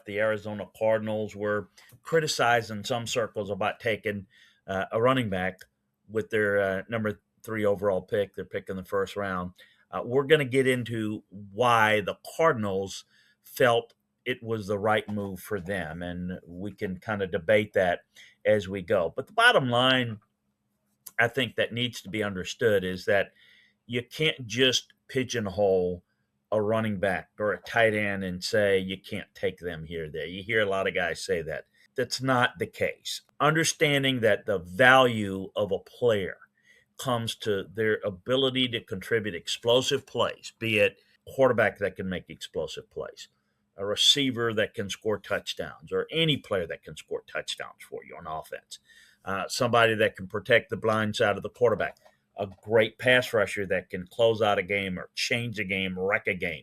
the Arizona Cardinals were criticized in some circles about taking a running back with their number 3 overall pick. They're picking the first round. We're going to get into why the Cardinals felt it was the right move for them, and we can kind of debate that as we go. But the bottom line, I think, that needs to be understood is that you can't just pigeonhole a running back or a tight end and say you can't take them here or there. You hear a lot of guys say that. That's not the case. Understanding that the value of a player comes to their ability to contribute explosive plays, be it a quarterback that can make explosive plays, a receiver that can score touchdowns, or any player that can score touchdowns for you on offense, somebody that can protect the blind side of the quarterback, a great pass rusher that can close out a game or change a game, wreck a game,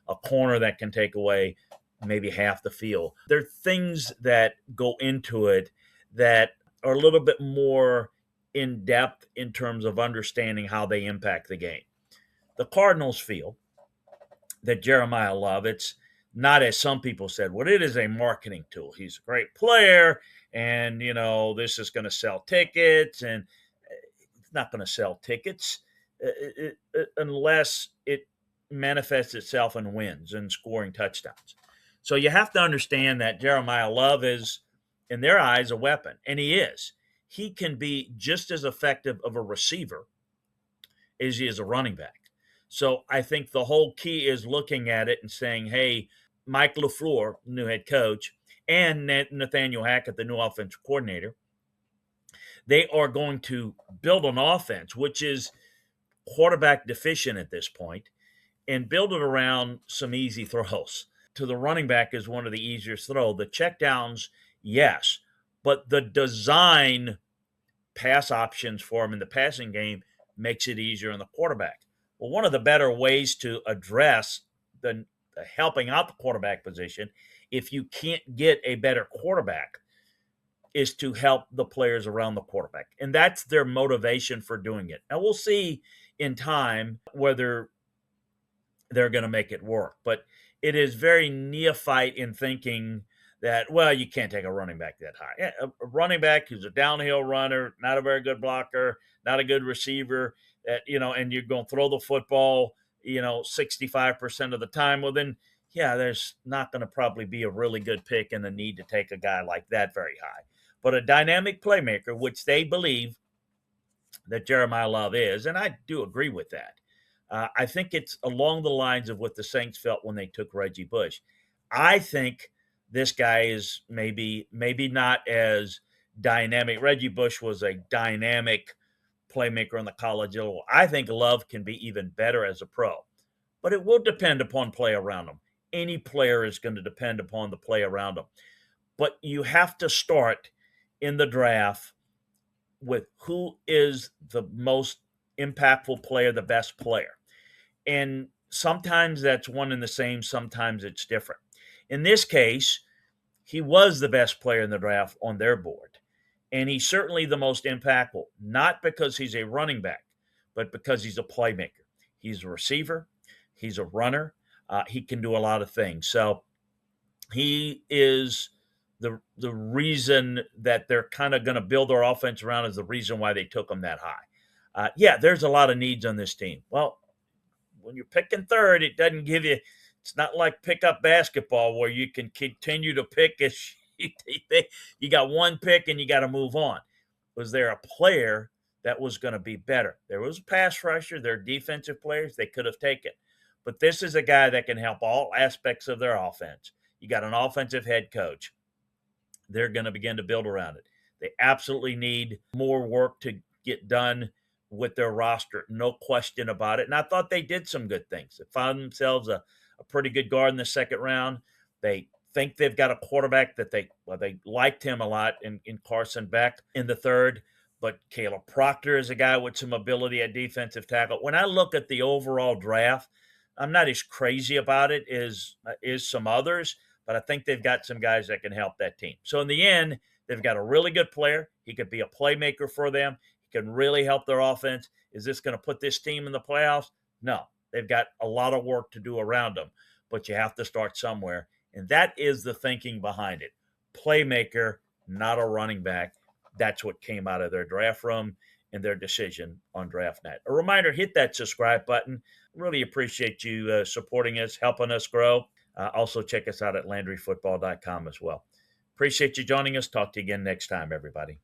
a corner that can take away maybe half the field. There are things that go into it that are a little bit more in depth in terms of understanding how they impact the game. The Cardinals feel that Jeremiyah Love, it's not as some people said, well, it is a marketing tool. He's a great player, and, this is going to sell tickets, and it's not going to sell tickets unless it manifests itself in wins and scoring touchdowns. So you have to understand that Jeremiyah Love is, in their eyes, a weapon, and he is. He can be just as effective of a receiver as he is a running back. So I think the whole key is looking at it and saying, hey, Mike LaFleur, new head coach, and Nathaniel Hackett, the new offensive coordinator, they are going to build an offense, which is quarterback deficient at this point, and build it around some easy throws. To the running back is one of the easiest throw. The checkdowns, yes, but the design pass options for him in the passing game makes it easier on the quarterback. Well, one of the better ways to address the helping out the quarterback position, if you can't get a better quarterback, is to help the players around the quarterback. And that's their motivation for doing it. Now, we'll see in time whether they're going to make it work. But it is very neophyte in thinking that, well, you can't take a running back that high. A running back who's a downhill runner, not a very good blocker, not a good receiver, and you're going to throw the football, 65% of the time. Well, then, yeah, there's not going to probably be a really good pick and a need to take a guy like that very high. But a dynamic playmaker, which they believe that Jeremiyah Love is, and I do agree with that. I think it's along the lines of what the Saints felt when they took Reggie Bush. I think this guy is maybe not as dynamic. Reggie Bush was a dynamic playmaker on the college level. I think Love can be even better as a pro, but it will depend upon play around him. Any player is going to depend upon the play around him. But you have to start in the draft with who is the most impactful player, the best player. And sometimes that's one and the same, sometimes it's different. In this case, he was the best player in the draft on their board. And he's certainly the most impactful, not because he's a running back, but because he's a playmaker. He's a receiver. He's a runner. He can do a lot of things. So he is the reason that they're kind of going to build their offense around, is the reason why they took him that high. There's a lot of needs on this team. Well, when you're picking third, it doesn't give you – it's not like pickup basketball where you can continue to pick as you got one pick and you got to move on. Was there a player that was going to be better? There was a pass rusher. There are defensive players they could have taken. But this is a guy that can help all aspects of their offense. You got an offensive head coach. They're going to begin to build around it. They absolutely need more work to get done with their roster, no question about it. And I thought they did some good things. They found themselves a pretty good guard in the second round. They think they've got a quarterback that they liked him a lot in Carson Beck in the third. But Caleb Proctor is a guy with some ability at defensive tackle. When I look at the overall draft, I'm not as crazy about it as some others, but I think they've got some guys that can help that team. So in the end, they've got a really good player. He could be a playmaker for them. He can really help their offense. Is this going to put this team in the playoffs? No. They've got a lot of work to do around them, but you have to start somewhere. And that is the thinking behind it. Playmaker, not a running back. That's what came out of their draft room and their decision on draft night. A reminder, hit that subscribe button. Really appreciate you supporting us, helping us grow. Also, check us out at LandryFootball.com as well. Appreciate you joining us. Talk to you again next time, everybody.